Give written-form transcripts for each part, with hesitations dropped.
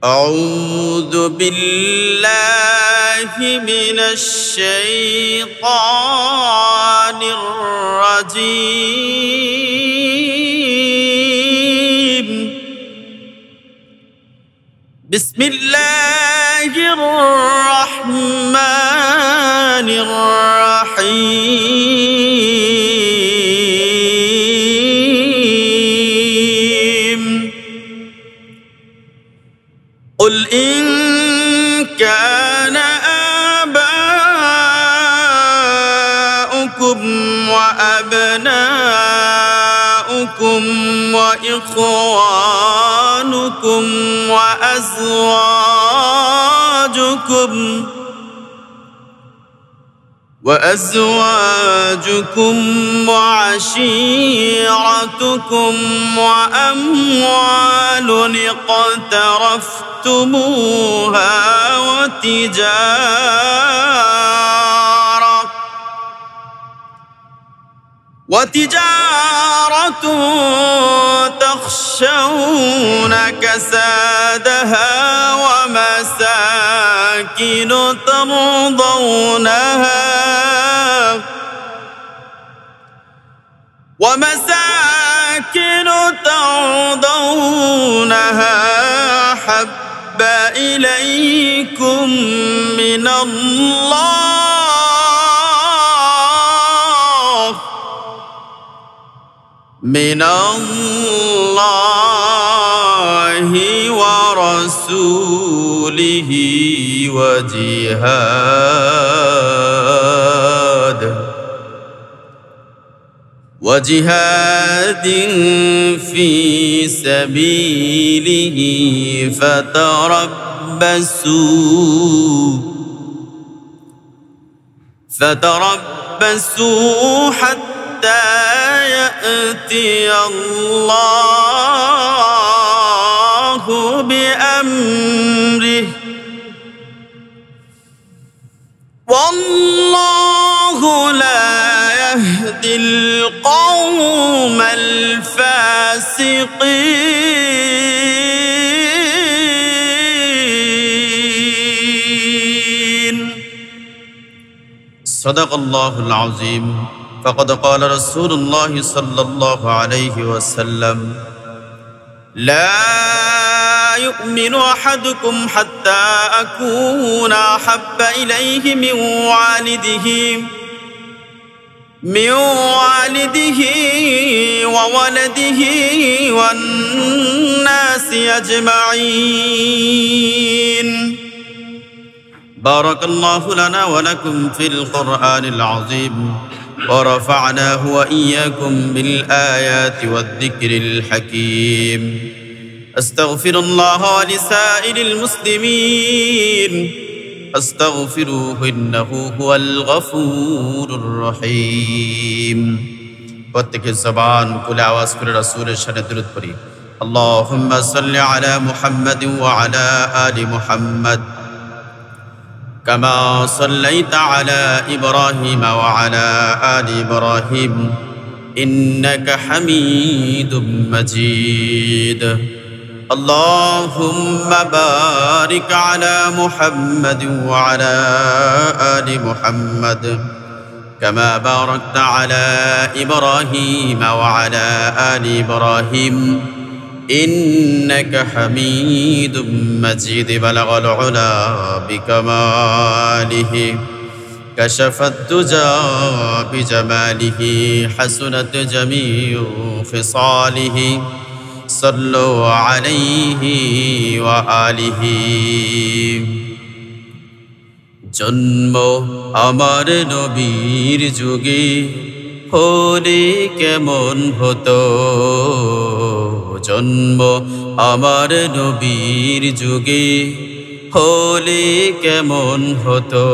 أعوذ بالله من الشيطان الرجيم. بسم الله الرحمن الرحيم. قل إن كان آباؤكم وأبناؤكم وإخوانكم وأزواجكم وعشيرتكم وأموال اقترفتموها وتجارة تخشون كسادها ومساكن ترضونها حب إليكم من الله ورسوله وجهاد في سبيله فتربصوا حتى يأتي الله بأمره والله لا يهدي القوم الفاسقين. صدق الله العظيم. فقد قال رسول الله صلى الله عليه وسلم: لا يؤمن أحدكم حتى أكون أحب إليه من والده وولده والناس أجمعين. بارك الله لنا ولكم في القرآن العظيم ورفعناه وإياكم بالآيات والذكر الحكيم. أستغفر الله لسائر المسلمين أستغفروه إنه هو الغفور الرحيم. প্রত্যেকের জবান খুলে আওয়াজ করে রাসূলের শানে দরুদ পড়ি। আল্লাহুম্মা সাল্লি আলা মুহাম্মাদিন ওয়া আলা আলি মুহাম্মাদ كما صليت على إبراهيم وعلى آل إبراهيم إنك حميد مجيد. اللهم بارك على محمد وعلى آل محمد كما باركت على إبراهيم وعلى آل إبراهيم إنك حميد مجيد. بلغ العلا بكماله كشف الدجى بجماله حسنت جميع خصاله صلوا عليه وآله. জন্ম আমার নবীর যুগে হলে কেমন হতো, জন্ম আমার নবীর যুগে হলে কেমন হতো,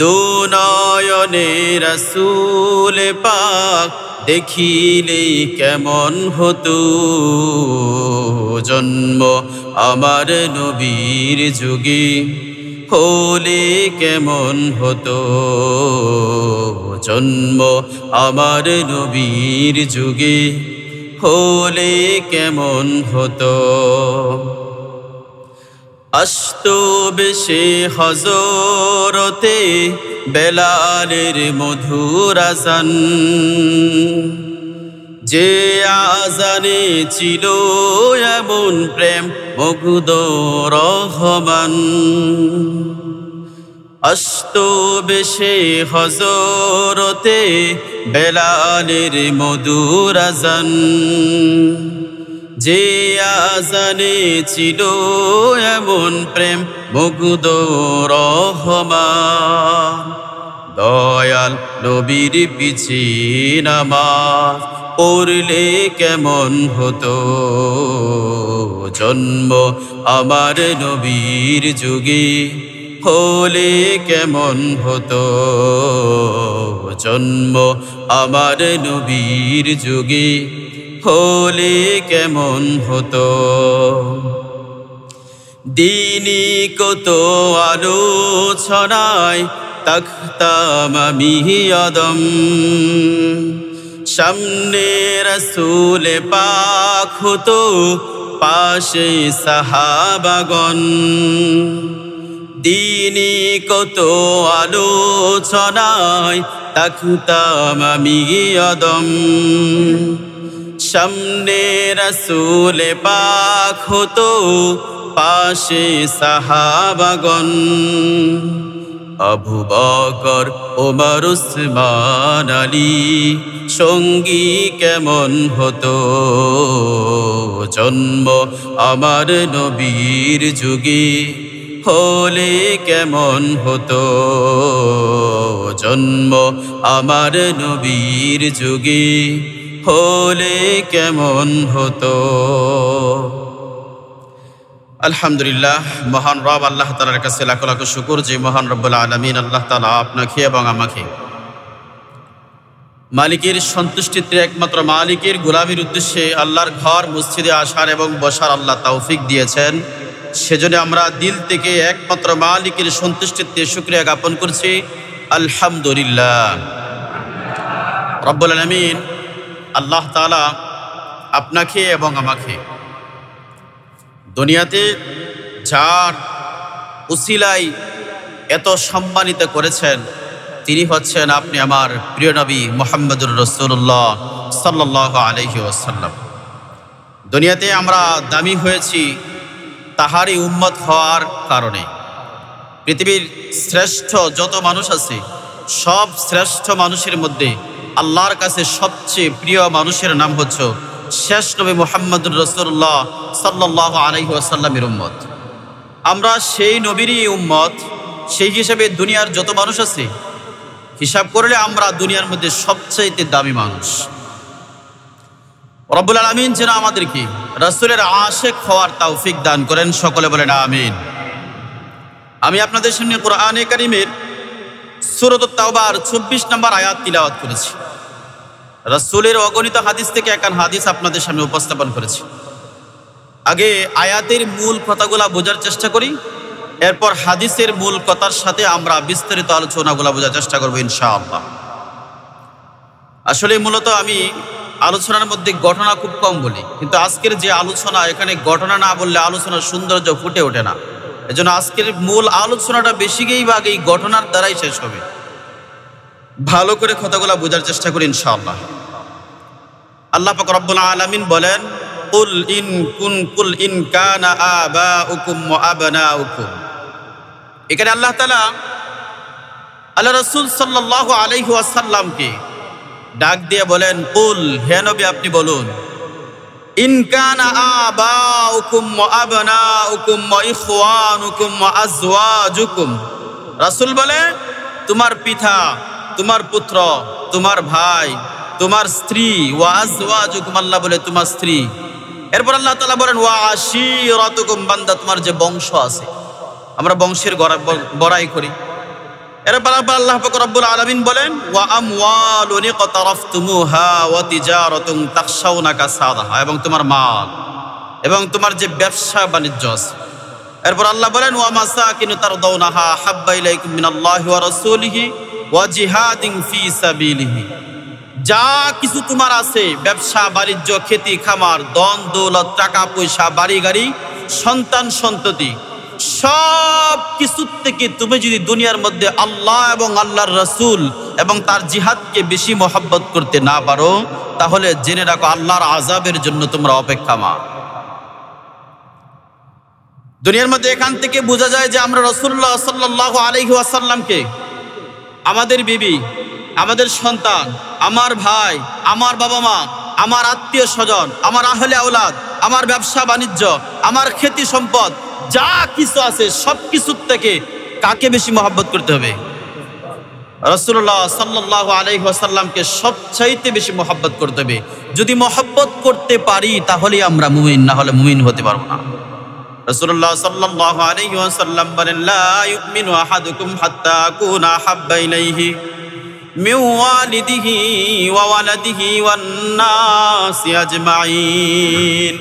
দুনয়নে রাসূল পাক দেখিলে কেমন হতো, জন্ম আমার নবীর যুগে হলে কেমন হতো, জন্ম আমার নবীর যুগে হলে কেমন হতো। আস্তো বেশে হজরতে বেলালের মধুর আজান, যে আজানে ছিল এমন প্রেম মুগ্ধ রহমান। আস্তো বেশে হজরতে বেলালের মধুর আজান, যে আজানে ছিল এমন প্রেম মুগ্ধ রহমান। দয়াল নবীর পিছে নামাজ পড়লে কেমন হতো, জন্ম আমার নবীর যুগে হলে কেমন হতো, জন্ম আমার নবীর যুগে হলে কেমন হতো। দিনী কত আলোচনায় তাকতাম আমি আদম, সামনে রাসূল পাক হতো পাশে সাহাবাগণ। দিনী কত আলোচনায় তাকতাম আমি আদম, সামনে রাসূল পাক হতো পাশে সাহাবাগণ। আবু বকর ওমর উসমান আলী সঙ্গী কেমন হতো, জন্ম আমার নবীর যুগে হলে কেমন হতো, জন্ম আমার নবীর যুগে হলে কেমন হতো। আলহামদুলিল্লাহ, মহান রব আল্লাহ তাআলার কাছে লাখ লাখ শুকর যে মহান রব্বুল আলামিন আল্লাহ তাআলা আপনাকে এবং আমাকে মালিকের সন্তুষ্টিতে একমাত্র মালিকের গোলামির উদ্দেশ্যে আল্লাহর ঘর মসজিদে আসার এবং বসার আল্লাহ তৌফিক দিয়েছেন। সেজন্য আমরা দিল থেকে একমাত্র মালিকের সন্তুষ্টিতে শুকরিয়া জ্ঞাপন করছি। আলহামদুলিল্লাহ। রব্বুল আলামিন আল্লাহ তাআলা আপনাকে এবং আমাকে দুনিয়াতে যার উসিলায় এত সম্মানিত করেছেন তিনি হচ্ছেন আপনি আমার প্রিয় নবী মুহাম্মদুর রাসূলুল্লাহ সাল্লাল্লাহু আলাইহি ওয়াসাল্লাম। দুনিয়াতে আমরা দামি হয়েছি তাহারই উম্মত হওয়ার কারণে। পৃথিবীর শ্রেষ্ঠ যত মানুষ আছে সব শ্রেষ্ঠ মানুষের মধ্যে আল্লাহর কাছে সবচেয়ে প্রিয় মানুষের নাম হচ্ছে শেষ নবী মুহাম্মদুর রাসূলুল্লাহ সাল্লাল্লাহু আলাইহি ওয়াসাল্লামের উম্মত। আমরা সেই নবীরই উম্মত। সেই হিসেবে দুনিয়ার যত মানুষ আছে হিসাব করলে আমরা দুনিয়ার মধ্যে সবচেয়ে দামি মানুষ। রব্বুল আলামিন যেন আমাদেরকে রাসূলের আশিক হওয়ার তৌফিক দান করেন। সকলে বলেন আমিন। আমি আপনাদের সামনে কোরআনে কারীমের সূরাত তাওবার ২৪ নম্বর আয়াত তিলাওয়াত করেছি। রাসূলের অগণিত হাদিস থেকে একখান হাদিস আপনাদের সামনে উপস্থাপন করেছি। আগে আয়াতের মূল কথাগুলা বোঝার চেষ্টা করি, এরপর হাদিসের মূল কথার সাথে আমরা বিস্তারিত আলোচনাগুলা বোঝার চেষ্টা করবো ইনশাআল্লাহ। আসলে মূলত আমি আলোচনার মধ্যে ঘটনা খুব কম বলি, কিন্তু আজকের যে আলোচনা এখানে ঘটনা না বললে আলোচনার সৌন্দর্য ফুটে ওঠে না। এজন্য আজকের মূল আলোচনাটা বেশিরভাগই ভাগ এই ঘটনার দ্বারাই শেষ হবে। ভালো করে কথাগুলা বোঝার চেষ্টা করি ইনশাআল্লাহ। আল্লাহ পাক রব্বুল আলামিন বলেন, কুল ইন কানা আবাউকুম ওয়া আবনাউকুম। এখানে আল্লাহ তাআলা আল্লাহ রাসূল সাল্লাল্লাহু আলাইহি ওয়াসাল্লামকে ডাক দিয়ে বলেন, কুল, হে নবী আপনি বলুন, ইন কানা আবাউকুম ওয়া আবনাউকুম ওয়া ইখওয়ানুকুম ওয়া আজওয়াজুকুম। রাসূল বলে তোমার পিতা, তোমার পুত্র, তোমার ভাই, তোমার স্ত্রী, ওয়া আজওয়াজুকুম আল্লাহ বলে তোমার স্ত্রী। এরপর আল্লাহ তাআলা বলেন ওয়া আশীরাতুকুম, বান্দা তোমার যে বংশ আছে, আমরা বংশের বড়াই করি। এরপর আল্লাহ পাক রব্বুল আলামিন বলেন ওয়া আমওয়ালুন ইকতারাফতুমুহা ওয়া তিজারাতুন তাখশাউনা কাসাদাহা, এবং তোমার মাল এবং তোমার যে ব্যবসা বাণিজ্য আছে। এরপর আল্লাহ বলেন ওয়া মাসাকিনু তারদাউনাহা হাব্বা ইলাইকুম মিনাল্লাহি ওয়া রাসূলিহি ওয়া জিহাদিন ফি সাবিলিহি। যা কিছু তোমার আছে, ব্যবসা বাণিজ্য, খেতি খামার, ধন দৌলত, টাকা পয়সা, বাড়ি গাড়ি, সন্তান সন্ততি, সব কিছুর থেকে তুমি যদি দুনিয়ার মধ্যে আল্লাহ এবং আল্লাহর রাসূল এবং তার জিহাদকে বেশি মহব্বত করতে না পারো, তাহলে জেনে রাখো আল্লাহর আযাবের জন্য তোমরা অপেক্ষামান। দুনিয়ার মধ্যে এখান থেকে বোঝা যায় যে আমরা রাসূলুল্লাহ সাল্লাল্লাহু আলাইহি ওয়াসাল্লামকে আমাদের বিবি, আমাদের সন্তান, আমার ভাই, আমার বাবা মা, আমার আত্মীয় স্বজন, আমার আহলে আওলাদ, আমার ব্যবসা বাণিজ্য, আমার খ্যাতি সম্পদ, যা কিছু আছে সব কিছুর থেকে কাকে বেশি মহব্বত করতে হবে? রাসূলুল্লাহ সাল্লাল্লাহু আলাইহি ওয়াসাল্লামকে সবচাইতে বেশি মহব্বত করতে হবে। যদি মহব্বত করতে পারি তাহলেই আমরা মুমিন, না হলে মুমিন হতে পারবো না। রাসূলুল্লাহ সাল্লাল্লাহু আলাইহি ওয়াসাল্লাম বলেন, লা ইউমিনু আহাদুকুম হাত্তা আকুনা আহাব্বা ইলাইহি মিন ওয়ালিদিহি ওয়া ওয়ালাদিহি ওয়ান নাসি আজমাইন।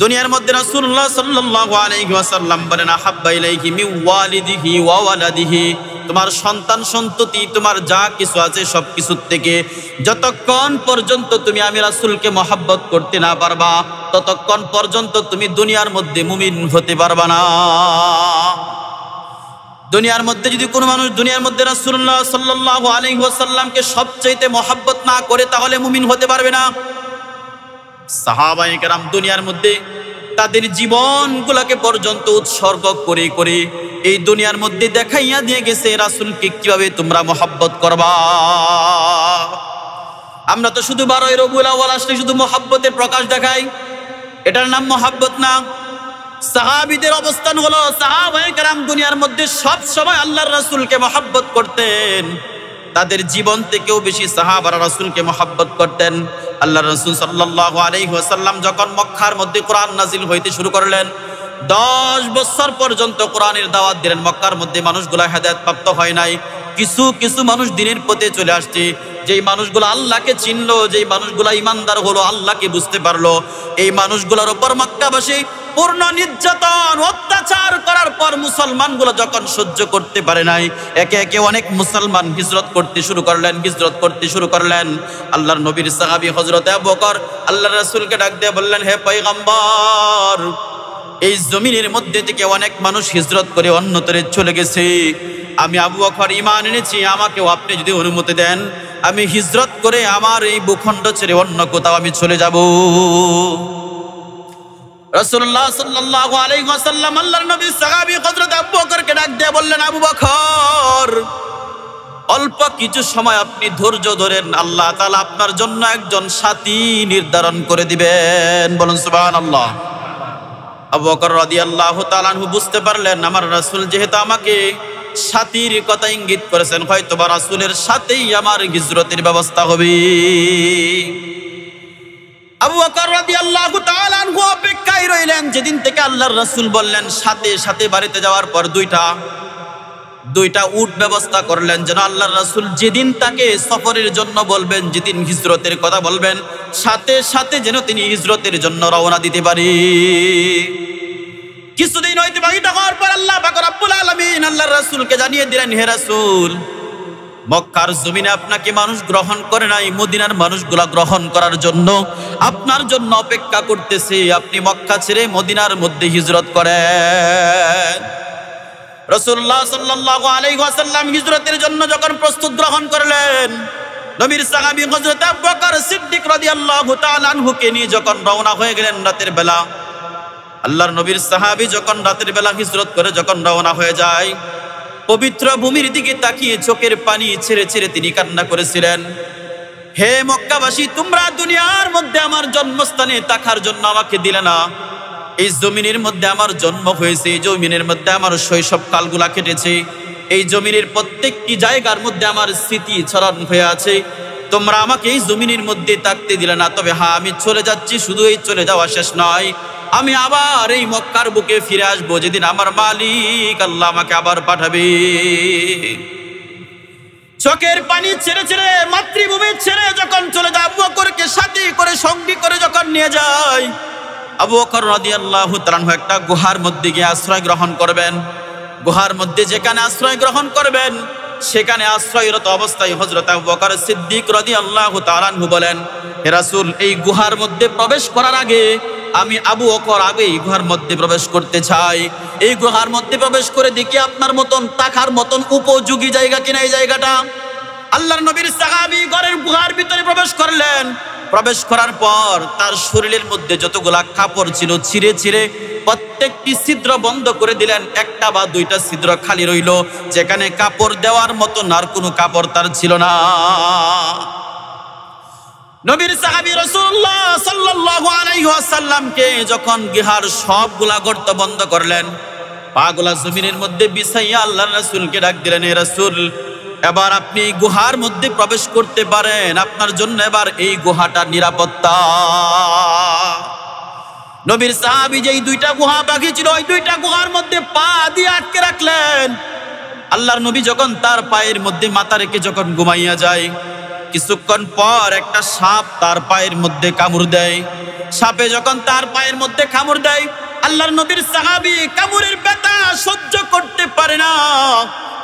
দুনিয়ার মধ্যে রাসূলুল্লাহ সাল্লাল্লাহু আলাইহি ওয়াসাল্লাম বলেন, আহাব্বা ইলাইহি মিন ওয়ালিদিহি ওয়া ওয়ালাদিহি, তোমার সন্তান সন্ততি, তোমার যা কিছু আছে সব কিছুর থেকে যতক্ষণ পর্যন্ত তুমি আমি রাসূলকে মহব্বত করতে না পারবা, ততক্ষণ পর্যন্ত তুমি দুনিয়ার মধ্যে মুমিন হতে পারবা না। দুনিয়ার মধ্যে যদি কোনো মানুষ দুনিয়ার মধ্যে রাসূলুল্লাহ সাল্লাল্লাহু আলাইহি ওয়াসাল্লামকে সবচাইতে মহব্বত না করে, তাহলে মুমিন হতে পারবে না। সাহাবায়ে কেরাম দুনিয়ার মধ্যে তাদের জীবনগুলোকে পর্যন্ত উৎসর্গ করে করে এই দুনিয়ার মধ্যে দেখাইয়া দিয়ে গেছে রাসূলকে কিভাবে তোমরা মহব্বত করবা। আমরা তো শুধু 12 রবিউল আউয়াল আসলে শুধু মহব্বতের প্রকাশ দেখাই, এটার নাম মহব্বত না। সাহাবীদের অবস্থান হলো, সাহাবায়ে কেরাম দুনিয়ার মধ্যে সব সময় আল্লাহর রাসূলকে মহব্বত করতেন। তাদের জীবন থেকেও বেশি সাহাবারা রাসূলকে মহব্বত করতেন। আল্লাহর রাসূল সাল্লাল্লাহু আলাইহি ওয়াসাল্লাম যখন মক্কার মধ্যে কোরআন নাজিল হইতে শুরু করলেন, 10 বছর পর্যন্ত কোরআনের দাওয়াত দিলেন। মক্কার মধ্যে মানুষগুলা হেদায়েত প্রাপ্ত হয় নাই, কিছু কিছু মানুষ দ্বীনের পথে চলে আসছে। যেই মানুষগুলো আল্লাহকে চিনলো, যেই মানুষগুলা ইমানদার হলো, আল্লাহকে বুঝতে পারলো, এই মানুষগুলোর উপর মক্কাবাসী পূর্ণ নির্যাতন অত্যাচার করার পর মুসলমানগুলো যখন সহ্য করতে পারে নাই, একে একে অনেক মুসলমান হিজরত করতে শুরু করলেন। আল্লাহর নবীর সাহাবী হযরত আবু বকর আল্লাহর রাসূলকে ডাক দিয়ে বললেন, হে পয়গম্বর, এই জমিনের মধ্যে থেকে অনেক মানুষ হিজরত করে অন্যতরে চলে গেছে। আমি আবু বকর ঈমান এনেছি, আমাকেও আপনি যদি অনুমতি দেন, আমি হিজরত করে আমার এই ভূখণ্ড ছেড়ে অন্য কোথাও আমি চলে যাব। রাসূলুল্লাহ সাল্লাল্লাহু আলাইহি ওয়াসাল্লাম আল্লাহর নবী সাহাবী হযরত আবু বকরকে ডাক দিয়ে বললেন, আবু বকর, অল্প কিছু সময় আপনি ধৈর্য ধরেন, আল্লাহ তাআলা আপনার জন্য একজন সাথী নির্ধারণ করে দিবেন। বলুন সুবহানাল্লাহ। আবু বকর রাদিয়াল্লাহু তাআলা আনহু বুঝতে পারলেন, আমার রাসূল যেহেতু আমাকে সাথীর কথা ইঙ্গিত করেছেন, হয়তোবা রাসূলের সাথেই আমার হিজরতের ব্যবস্থা হবে। আবু বকর রাদিয়াল্লাহু তাআলা আনহু অপেক্ষায় রইলেন। যেদিন থেকে আল্লাহর রাসূল বললেন সাথে সাথে বাড়িতে যাওয়ার পর দুইটা উট ব্যবস্থা করলেন, যেন আল্লাহর রাসূল যেদিন তাকে সফরের জন্য বলবেন, যেদিন হিজরতের কথা বলবেন, সাথে সাথে যেন তিনি হিজরতের জন্য রওনা দিতে পারে। কিছুদিন অতিবাহিত হওয়ার পর আল্লাহ পাক রব্বুল আলামিন আল্লাহর রাসূলকে জানিয়ে দিলেন, হে রাসূল, মক্কার জমিনে আপনাকে মানুষ গ্রহণ করে নাই, মদিনার মানুষগুলা গ্রহণ করার জন্য আপনার জন্য অপেক্ষা করতেছে। আপনি মক্কা ছেড়ে মদিনার মধ্যে হিজরত করেন। রাসূলুল্লাহ সাল্লাল্লাহু আলাইহি ওয়াসাল্লাম হিজরতের জন্য যখন প্রস্তুত গ্রহণ করলেন, নবীর সাহাবী হযরত আবু বকর সিদ্দিক রাদিয়াল্লাহু তাআলা আনহুকে নিয়ে যখন রওনা হয়ে গেলেন রাতের বেলা, আল্লাহর নবীর সাহাবী যখন রাতের বেলা হিজরত করে যখন রওনা হয়ে যায়, পবিত্র ভূমির দিকে তাকিয়ে চোখের পানি ছেড়ে ছেড়ে তিনি কান্না করেছিলেন, হে মক্কাবাসী, তোমরা দুনিয়ার মধ্যে আমার জন্মস্থানে থাকার জন্য আমাকে দিলে না। এই জমিনের মধ্যে আমার জন্ম হয়েছে, এই জমিনের মধ্যে আমার শৈশব কালগুলা কেটেছে, এই জমিনের প্রত্যেকটি জায়গার মধ্যে আমার স্মৃতি ছড়ানো হয়ে আছে। তোমরা আমাকে এই জমিনের মধ্যে থাকতে দিলে না। তবে হ্যাঁ, আমি চলে যাচ্ছি, শুধু এই চলে যাওয়া শেষ নয়, আমি আবার এই মক্কার বুকে ফিরে আসবো, যেদিন আমার মালিক আল্লাহ আমাকে আবার পাঠাবে। চোখের পানি ছেড়ে ছেড়ে মাতৃভূমি ছেড়ে যখন চলে যায়, আবু বকরকে সাথী করে সঙ্গী করে যখন নিয়ে যায়, আবু বকর রাদিয়াল্লাহু তাআলা আনহু একটা গুহার মধ্যে গিয়ে আশ্রয় গ্রহণ করবেন। গুহার মধ্যে যেখানে আশ্রয় গ্রহণ করবেন, সেখানে আশ্রয়রত অবস্থায় হযরত আবু বকর সিদ্দিক রাদিয়াল্লাহু তাআলা আনহু বলেন, হে রাসূল, এই গুহার মধ্যে প্রবেশ করার আগে আমি আবু বকর আগে এই গুহার মধ্যে প্রবেশ করতে চাই। এই গুহার মধ্যে প্রবেশ করে দেখি আপনার মতন তাকার মতন উপযোগী জায়গা কিনা এই জায়গাটা। আল্লাহর নবীর সাহাবী ঘরের গুহার ভিতরে প্রবেশ করলেন। প্রবেশ করার পর তার শরীরের মধ্যে যতগুলা কাপড় ছিল ছিঁড়ে ছিঁড়ে প্রত্যেকটি ছিদ্র বন্ধ করে দিলেন। একটা বা দুইটা ছিদ্র খালি রইল, যেখানে কাপড় দেওয়ার মতো আর কোনো কাপড় তার ছিল না। নবীর সাহাবী রাসূলুল্লাহ সাল্লাল্লাহু আলাইহি ওয়াসাল্লামকে যখন গুহার সবগুলা গর্ত বন্ধ করলেন, পাগুলা জমিনের মধ্যে বিছাইয়া আল্লাহর রাসূলকে ডাক দিলেন, হে রাসূল, এবার আপনি গুহার মধ্যে প্রবেশ করতে পারেন, আপনার জন্য এবার এই গুহাটা নিরাপত্তা। নবীর সাহাবী যেই দুইটা গুহা বাকি ছিল ওই দুইটা গুহার মধ্যে পা দিয়ে আটকে রাখলেন। আল্লাহর নবী যখন তার পায়ের মধ্যে মাথা রেখে যখন ঘুমাইয়া যায়, কিছুক্ষণ পর একটা সাপ তার পায়ের মধ্যে কামড় দেয়। সাপে যখন তার পায়ের মধ্যে কামড় দেয়, আল্লাহর নবীর সাহাবী কামড়ের ব্যথা সহ্য করতে পারে না।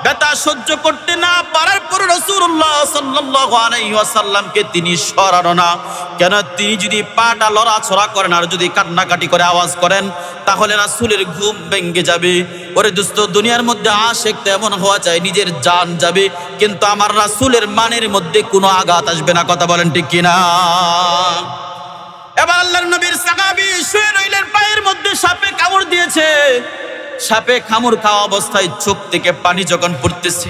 ব্যথা সহ্য করতে না পারার পর রাসূলুল্লাহ সাল্লাল্লাহু আলাইহি ওয়াসাল্লামকে তিনি সরানো না। কেন? তিনি যদি পাটা লড়াছড়া করেন আর যদি কান্নাকাটি করে আওয়াজ করেন, তাহলে রাসূলের ঘুম ভেঙে যাবে। ওরে দোস্ত, দুনিয়ার মধ্যে আশিক তো এমন হওয়া চাই নিজের জান যাবে, কিন্তু আমার রাসূলের মানের মধ্যে কোনো আঘাত আসবে না। কথা বলেন ঠিক কিনা? এবার আল্লাহর নবীর সাহাবী শুয়ে রইলেন, পায়ের মধ্যে সাপে কামড় দিয়েছে। সাপে কামড় খাওয়া অবস্থায় চোখ থেকে পানি যখন পড়তেছে,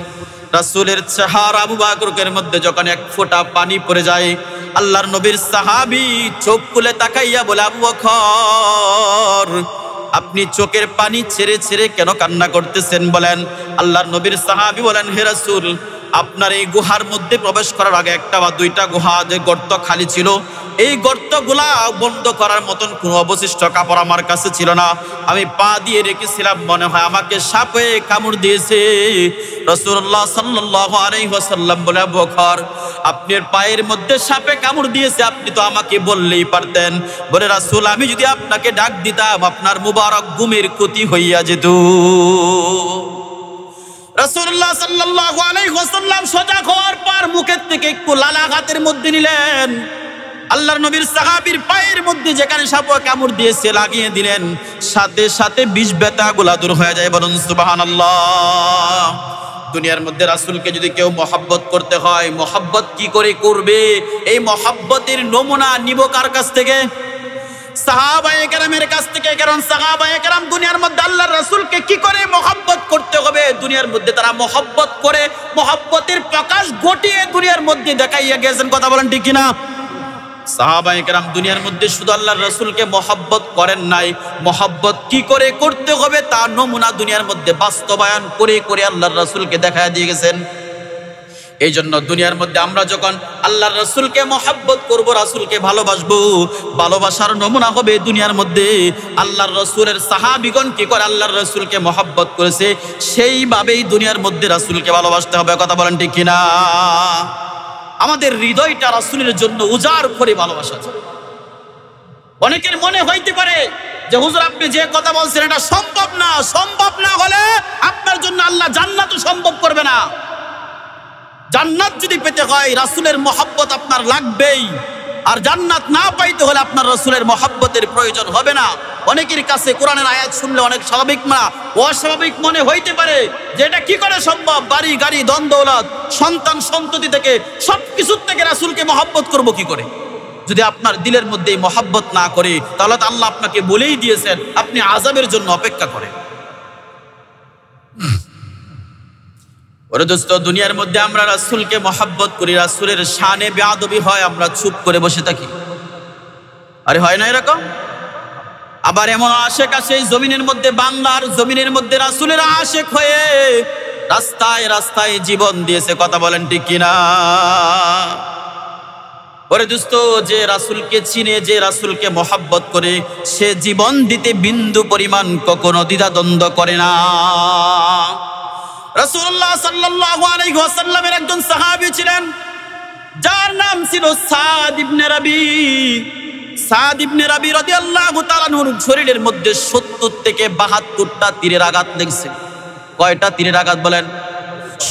রাসূলের চেহারা আবু বকরের মধ্যে যখন এক ফোঁটা পানি পড়ে যায়, আল্লাহর নবীর সাহাবী চোখ খুলে তাকাইয়া বলে, আবু বকর, আপনি চোখের পানি ছেড়ে ছেড়ে কেন কান্না করতেছেন বলেন? আল্লাহর নবীর সাহাবী বলেন, হে রাসূল, আপনার এই গুহার মধ্যে প্রবেশ করার আগে একটা বা দুইটা গুহা যে গর্ত খালি ছিল, এই গর্তগুলা বন্ধ করার মতন কোনো অবশিষ্ট কাপড় আমার কাছে ছিল না। আমি পা দিয়ে রেখেছিলাম, মনে হয় আমাকে সাপে কামড় দিয়েছে। রাসূলুল্লাহ সাল্লাল্লাহু আলাইহি ওয়াসাল্লাম বলে, আবু বকর, আপনার পায়ের মধ্যে সাপে কামড় দিয়েছে, আপনি তো আমাকে বললেই পারতেন। বলে, রাসূল, আমি যদি আপনাকে ডাক দিতাম আপনার মুবারক ঘুমের ক্ষতি হইয়া যেত। রাসূলুল্লাহ সাল্লাল্লাহু আলাইহি ওয়াসাল্লাম সজাগ হওয়ার পর মুখের থেকে একটু লাল আঘাতের মধ্যে নিলেন। আল্লাহর নবীর সাহাবীর পায়ের মধ্যে যেখানে সাপ কামড় দিয়েছে লাগিয়ে দিলেন, সাথে সাথে বিষ ব্যথাগুলা দূর হয়ে যায়। বলুন সুবহানাল্লাহ। দুনিয়ার মধ্যে রাসূলকে যদি কেউ মহব্বত করতে হয়, মহব্বত কি করে করবে? এই মহব্বতের নমুনা নিব কার কাছ থেকে? সাহাবায়ে কেরামের কাছ থেকে। কারণ সাহাবায়ে কেরাম দুনিয়ার মধ্যে আল্লাহর রাসূলকে কি করে মহব্বত করতে হবে দুনিয়ার মধ্যে তারা মহব্বত করে মহব্বতের প্রকাশ ঘটিয়ে দুনিয়ার মধ্যে দেখাইয়া গেছেন। কথা বলেন ঠিক কিনা? সাহাবায়ে কেরাম দুনিয়ার মধ্যে শুধু আল্লাহর রাসূলকে মহব্বত করেন নাই, মহব্বত কি করে করতে হবে তার নমুনা দুনিয়ার মধ্যে বাস্তবায়ন করে করে আল্লাহর রাসূলকে দেখায় দিয়ে গেছেন। এই জন্য দুনিয়ার মধ্যে আমরা যখন আল্লাহর রাসূলকে মহব্বত করব, রাসূলকে ভালোবাসবো, ভালোবাসার নমুনা হবে দুনিয়ার মধ্যে আল্লাহর রাসূলের সাহাবীগণ কি করে আল্লাহর রাসূলকে মহব্বত করেছে, সেইভাবেই দুনিয়ার মধ্যে রাসূলকে ভালোবাসতে হবে। কথা বলেন ঠিক কিনা? আমাদের হৃদয়টা রাসূলের জন্য উজাড় করে ভালোবাসা চাই। অনেকের মনে হইতে পারে যে হুজুর আপনি যে কথা বলছেন এটা সম্ভব না, সম্ভব না হলে আপনার জন্য আল্লাহ জান্নাতও সম্ভব করবে না। জান্নাত যদি পেতে হয় রাসূলের মহব্বত আপনার লাগবেই, আর জান্নাত না পাইতে হলে আপনার রাসূলের মহব্বতের প্রয়োজন হবে না। অনেকের কাছে কোরআনের আয়াত শুনলে অনেক স্বাভাবিক না অস্বাভাবিক মনে হইতে পারে যে এটা কি করে সম্ভব? বাড়ি গাড়ি ধন দৌলত সন্তান সন্ততি থেকে সবকিছুর থেকে রাসূলকে মহব্বত করব কি করে? যদি আপনার দিলের মধ্যে মহব্বত না করে তাহলে তো আল্লাহ আপনাকে বলেই দিয়েছেন আপনি আযাবের জন্য অপেক্ষা করেন। ওরে দোস্ত, দুনিয়ার মধ্যে আমরা রাসূলকে মহব্বত করি, রাসূলের শানে বেয়াদবি হয়, আমরা চুপ করে বসে থাকি। আরে হয় না এরকম? আবার এমন আশেক আছে এই জমিনের মধ্যে, বাংলার জমিনের মধ্যে রাসূলের আশেক হয়ে রাস্তায় রাস্তায় জীবন দিয়েছে। কথা বলেন ঠিক কিনা? ওরে দোস্ত, যে রাসূলকে চিনে, যে রাসূলকে মহব্বত করে, সে জীবন দিতে বিন্দু পরিমাণ কখনো দ্বিধাদ্বন্দ্ব করে না। রাসূলুল্লাহ সাল্লাল্লাহু আলাইহি ওয়াসাল্লামের একজন সাহাবী ছিলেন যার নাম ছিল সাদ ইবনে রাবি। সাদ ইবনে রাবি রাদিয়াল্লাহু তাআলা আনহুর শরীরের মধ্যে ৭০ থেকে ৭২টা তীরের আঘাত লেগেছে। কয়টা তীরের আঘাত বলেন?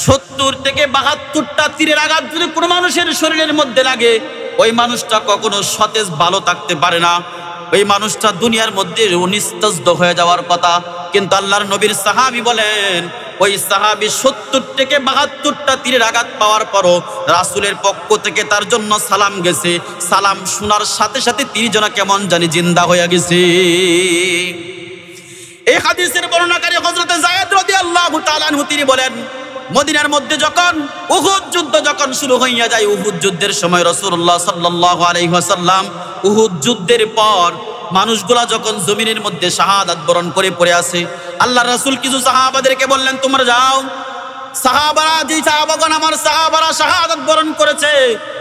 ৭০ থেকে ৭২টা তীরের আঘাত যদি কোনো মানুষের শরীরের মধ্যে লাগে, ওই মানুষটা কখনো সতেজ ভালো থাকতে পারে না। ওই মানুষটা দুনিয়ার মধ্যে নিস্তব্ধ হয়ে যাওয়ার কথা, কিন্তু আল্লাহর নবীর সাহাবী বলেন ওই সাহাবী 70 থেকে 72টা তীরের আঘাত পাওয়ার পরও রাসূলের পক্ষ থেকে তার জন্য সালাম গেছে। সালাম শোনার সাথে সাথে তিনি যেন কেমন জানি জিন্দা হয়ে গেছে। এই হাদিসের বর্ণনাকারী হযরত যায়েদ রাদিয়াল্লাহু তাআলা আনহু তিনি বলেন, মদিনার মধ্যে যখন উহুদ যুদ্ধ যখন শুরু হইয়া যায়, উহুদ যুদ্ধের সময় রাসূলুল্লাহ সাল্লাল্লাহু আলাইহি ওয়াসাল্লাম উহুদ যুদ্ধের পর মানুষগুলা যখন জমিনের মধ্যে শাহাদাত বরণ করে পড়ে আছে, আল্লাহর রাসূল কিছু সাহাবাদেরকে বললেন, তোমরা যাও, সাহাবারা যে সাহাবাগণ আমার সাহাবারা শাহাদাত বরণ করেছে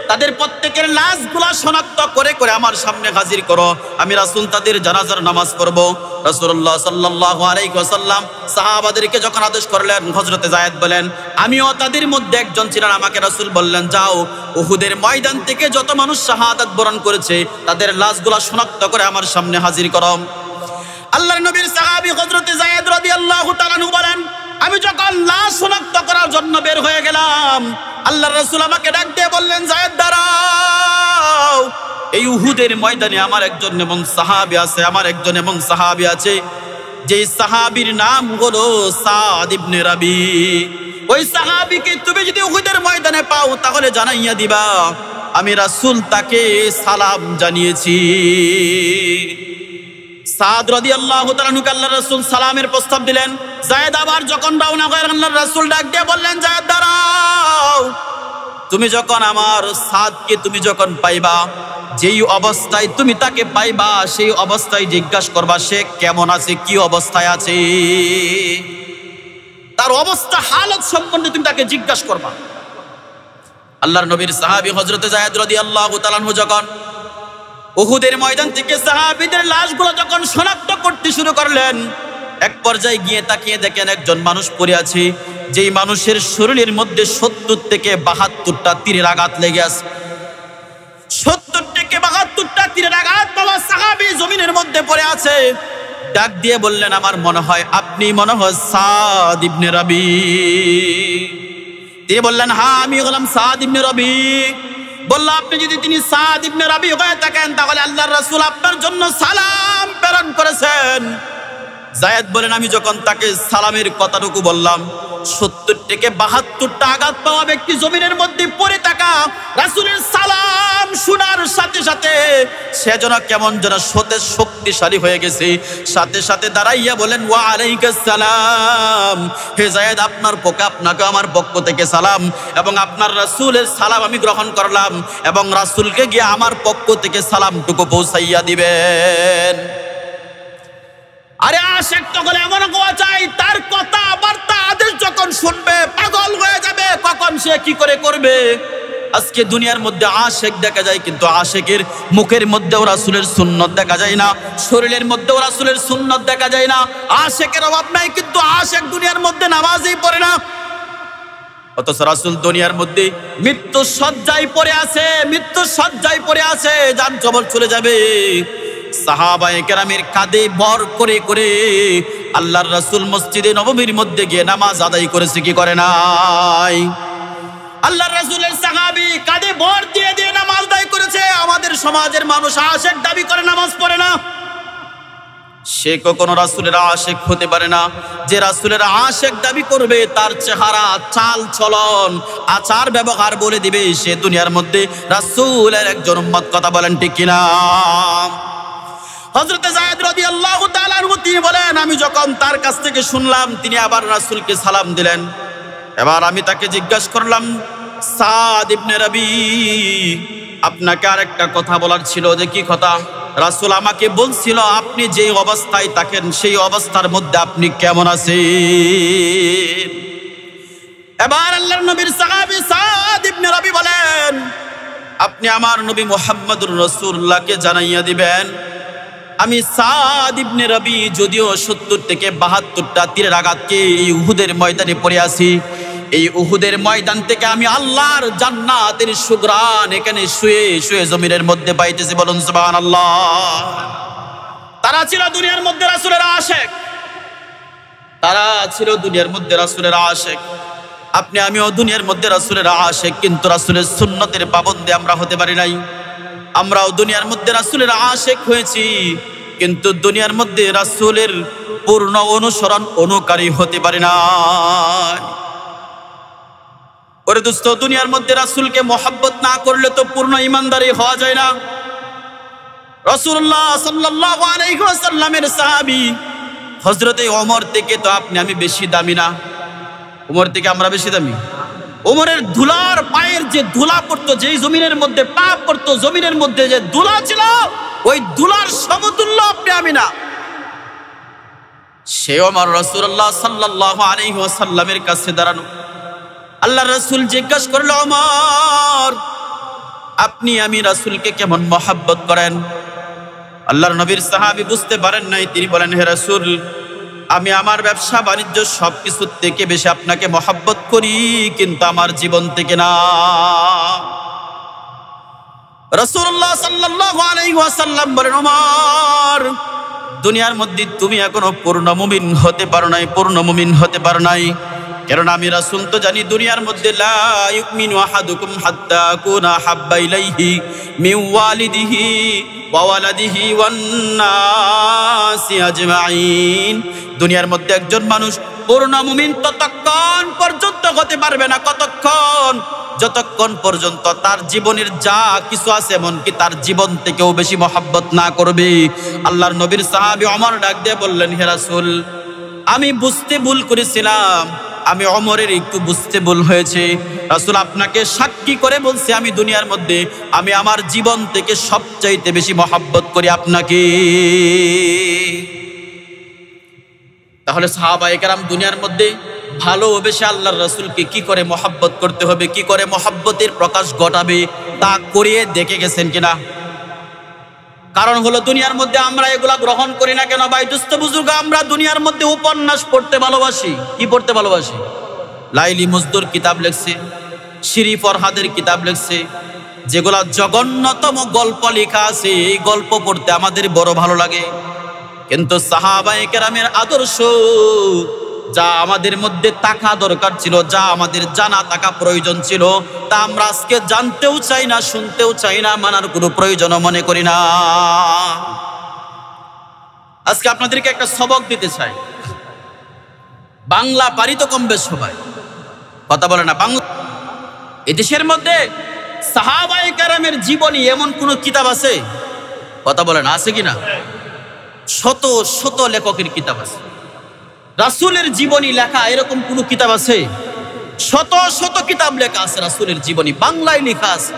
তাদের প্রত্যেকের লাশগুলা শনাক্ত করে করে আমার সামনে হাজির করো, আমি রাসূল তাদের জানাজার নামাজ পড়ব। রাসূলুল্লাহ সাল্লাল্লাহু আলাইহি ওয়াসাল্লাম সাহাবাদেরকে যখন আদেশ করলেন, হযরতে যায়েদ বলেন আমিও তাদের মধ্যে একজন ছিলাম। আমাকে রাসূল বললেন, যাও উহুদের ময়দান থেকে যত মানুষ শাহাদাত বরণ করেছে তাদের লাশগুলা শনাক্ত করে আমার সামনে হাজির করো। আল্লাহর নবীর সাহাবী হযরতে যায়েদ রাদিয়াল্লাহু তাআলা আনহু বলেন, আমি যখন লাশ শনাক্ত করার জন্য বের হয়ে গেলাম, আল্লাহর রাসূল আমাকে ডাক দিয়ে বললেন, যায়েদ দাঁড়াও, এই উহুদের ময়দানে আমার একজন এমন সাহাবী আছে, যে সাহাবীর নাম হলো সাদ ইবনে রাবি। ওই সাহাবীকে তুমি যদি উহুদের ময়দানে পাও তাহলে জানাইয়া দিবা আমি রাসূল তাকে সালাম জানিয়েছি। সাদ রাদিয়াল্লাহু তাআলা আনহু আল্লাহর রাসূল সালামের প্রস্তাব দিলেন। যায়েদ আবার যখন রওনা হয়ে আল্লাহর রাসূল ডাক দিয়ে বললেন, যায়েদ দাঁড়াও, তুমি যখন আমার সাদকে তুমি যখন পাইবা, যেই অবস্থায় তুমি তাকে পাইবা সেই অবস্থায় জিজ্ঞাসা করবা সে কেমন আছে, কি অবস্থায় আছে, তার অবস্থা হালত সম্বন্ধে তুমি তাকে জিজ্ঞাসা করবা। আল্লাহর নবীর সাহাবী হযরতে যায়েদ রাদিয়াল্লাহু তাআলা আনহু যখন উহুদের ময়দান থেকে সাহাবীদের লাশগুলো যখন শনাক্ত করতে শুরু করলেন, এক পর্যায়ে গিয়ে তাকিয়ে দেখেন একজন মানুষ পড়ে আছে, যেই মানুষের শরীরের মধ্যে 70 থেকে 72টা তীরের আঘাত লেগে আছে। 70 থেকে 72টা তীরের আঘাত পাওয়া সাহাবী জমিনের মধ্যে পড়ে আছে। ডাক দিয়ে বললেন, আমার মনে হয় আপনি মনে হয় সাদ ইবনে রাবি। তিনি বললেন, হ্যাঁ আমি হলাম সাদ ইবনে রাবি। বলল, আপনি যদি তিনি সাদ ইবনে রাবি হয়ে থাকেন তাহলে আল্লাহর রাসূল আপনার জন্য সালাম প্রেরণ করেছেন। যায়েদ বলেন, আমি যখন তাকে সালামের কথাটুকু বললাম, 70 থেকে 72টা আঘাত পাওয়া ব্যক্তি জমিনের মধ্যে পড়ে থাকা রাসূলের সালাম শোনার সাথে সাথে সে যেন কেমন যেন সতেজ শক্তিশালী হয়ে গেছে। সাথে সাথে দাঁড়াইয়া বলেন, ওয়া আলাইকুস সালাম, হে যায়েদ আপনাকে আমার পক্ষ থেকে সালাম, এবং আপনার রাসূলের সালাম আমি গ্রহণ করলাম, এবং রাসূলকে গিয়ে আমার পক্ষ থেকে সালামটুকু পৌঁছাইয়া দিবেন। আরে আশিক তো বলে এমন হওয়া চাই, তার কথা বার্তা আদেশ যখন শুনবে পাগল হয়ে যাবে, কখন সে কি করে করবে। আজকে দুনিয়ার মধ্যে আশিক দেখা যায়, কিন্তু আশিকের মুখের মধ্যেও রাসূলের সুন্নাত দেখা যায় না, শরীরের মধ্যেও রাসূলের সুন্নাত দেখা যায় না। আশিকের অভাব নাই, কিন্তু আশিক দুনিয়ার মধ্যে নামাজই পড়ে না। অথচ রাসূল দুনিয়ার মধ্যে মৃত্যু সজ্জায় পড়ে আছে, জান কবর চলে যাবে। সাহাবায়ে কেরামের কাঁধে ভর করে করে আল্লাহর রাসূল মসজিদে নববীর মধ্যে গিয়ে নামাজ আদায় করেছে, কি করে নাই? আল্লাহর রাসূলের সাহাবী কাঁধে ভর দিয়ে দিয়ে নামাজ আদায় করেছে। আমাদের সমাজের মানুষ আশিক দাবি করে নামাজ পড়ে না। সে কখনো রাসূলের আশিক হতে পারে না। যে রাসূলের আশিক দাবি করবে তার চেহারা, চাল চলন, আচার ব্যবহার বলে দিবে সে দুনিয়ার মধ্যে রাসূলের একজন উম্মত। কথা বলেন ঠিক কিনা? হযরত যায়েদ রাদিয়াল্লাহু তাআলা আনহু তিনি বলেন, আমি যখন তার কাছ থেকে শুনলাম তিনি আবার রাসূলকে সালাম দিলেন, এবার আমি তাকে জিজ্ঞাসা করলাম, সাদ ইবনে রাবি, আপনাকে আরেকটা কথা বলার ছিল। যে কি কথা? রাসূল আমাকে বলছিল আপনি যে অবস্থায় থাকেন সেই অবস্থার মধ্যে আপনি কেমন আছেন। এবার আল্লাহর নবীর সাহাবী সাদ ইবনে রাবি বলেন, আপনি আমার নবী মুহাম্মদুর রাসূলুল্লাহকে জানাইয়া দিবেন, আমি সাদ ইবনে রাবি যদিও 70 থেকে 72টা তীরের আঘাতকে এই উহুদের ময়দানে পড়ে আছি, এই উহুদের ময়দান থেকে আমি আল্লাহর জান্নাতের সুঘ্রাণ এখানে শুয়ে শুয়ে জমিনের মধ্যে পাইতেছি। বলুন সুবহানাল্লাহ। তারা ছিল দুনিয়ার মধ্যে রাসূলের আশিক, আপনি আমিও দুনিয়ার মধ্যে রাসূলের আশিক, কিন্তু রাসূলের সুন্নতের পাবন্দে আমরা হতে পারি নাই। আমরাও দুনিয়ার মধ্যে রাসূলের আশিক হয়েছি, কিন্তু দুনিয়ার মধ্যে রাসূলের পূর্ণ অনুসরণ অনুকারী হতে পারি না। ওরে দোস্ত, দুনিয়ার মধ্যে রাসূলকে মহব্বত না করলে তো পূর্ণ ইমানদারি হওয়া যায় না। রাসূলুল্লাহ সাল্লাল্লাহু আলাইহি ওয়াসাল্লামের সাহাবী হযরতে ওমর থেকে তো আপনি আমি বেশি দামি না? ওমর থেকে আমরা বেশি দামি? ওমরের ধুলার পায়ের যে ধুলা পড়তো, যেই জমিনের মধ্যে পা পড়তো, জমিনের মধ্যে যে ধুলা ছিল, ওই ধুলার সমতুল্য আপনি আমি না। সে ওমর রাসূলুল্লাহ সাল্লাল্লাহু আলাইহি ওয়াসাল্লামের কাছে দাঁড়ানো। আল্লাহর রাসূল জিজ্ঞাসা করল, ওমর আপনি আমি রাসূলকে কেমন মহব্বত করেন? আল্লাহর নবীর সাহাবী বুঝতে পারেন নাই। তিনি বলেন, হে রাসূল, আমি আমার ব্যবসা বাণিজ্য সবকিছু থেকে বেশি আপনাকে মহব্বত করি, কিন্তু আমার জীবন থেকে না। রাসূলুল্লাহ সাল্লাল্লাহু আলাইহি ওয়াসাল্লাম বলেন, ওমর দুনিয়ার মধ্যে তুমি এখনো পূর্ণ মুমিন হতে পারো নাই, পূর্ণ মুমিন হতে পারো নাই। কারণ আমি রাসূল তো জানি দুনিয়ার মধ্যে লা ইউমিনু আহাদুকুম হাত্তা আকুনা হাব্বা ইলাইহি মিন ওয়ালিদিহি ওয়া ওয়ালাদিহি ওয়ান নাসি আজমাইন। দুনিয়ার মধ্যে একজন মানুষ পূর্ণ মুমিন ততক্ষণ পর্যন্ত হতে পারবে না। কতক্ষণ? যতক্ষণ পর্যন্ত তার জীবনের যা কিছু আছে, এমনকি তার জীবন থেকেও বেশি মহব্বত না করবে। আল্লাহর নবীর সাহাবী ওমর ডাক দিয়ে বললেন, হে রাসূল, আমি বুঝতে ভুল করেছিলাম, আমি ওমরের একটু বুঝতে ভুল হয়েছে। রাসূল আপনাকে সাক্ষী করে বলছি, আমি দুনিয়ার মধ্যে আমি আমার জীবন থেকে সবচাইতে বেশি মহব্বত করি আপনাকে। তাহলে সাহাবায়ে কেরাম দুনিয়ার মধ্যে ভালোবেসে আল্লাহর রাসূলকে কি করে মহব্বত করতে হবে, কি করে মহব্বতের প্রকাশ ঘটাবে, তা করিয়ে দেখে গেছেন কিনা? কারণ হলো দুনিয়ার মধ্যে আমরা এগুলা গ্রহণ করি না কেন ভাই? দুস্থ বুজুর্গ, আমরা দুনিয়ার মধ্যে উপন্যাস পড়তে ভালোবাসি। কি পড়তে ভালোবাসি? লাইলি মজদুর কিতাব লেখছে, শিরি ফরহাদের কিতাব লেখছে, যেগুলা জঘন্যতম গল্প লেখা আছে, এই গল্প পড়তে আমাদের বড় ভালো লাগে। কিন্তু সাহাবায়ে কেরামের আদর্শ, যা আমাদের মধ্যে থাকা দরকার ছিল, যা আমাদের জানা থাকা প্রয়োজন ছিল, তা আমরা আজকে জানতেও চাই না, শুনতেও চাই না, মানার কোনো প্রয়োজনও মনে করি না। আজকে আপনাদেরকে একটা সবক দিতে চাই। বাংলা পারি তো কম বেশ সবাই, কথা বলে না? বাংলা এদেশের মধ্যে সাহাবায়ে কেরামের জীবনী এমন কোন কিতাব আছে? কথা বলে না, আছে কিনা? শত শত লেখকের কিতাব আছে। রাসূলের জীবনী লেখা এরকম কোন কিতাব আছে? শত শত কিতাব লেখা আছে রাসূলের জীবনী, বাংলায় লেখা আছে।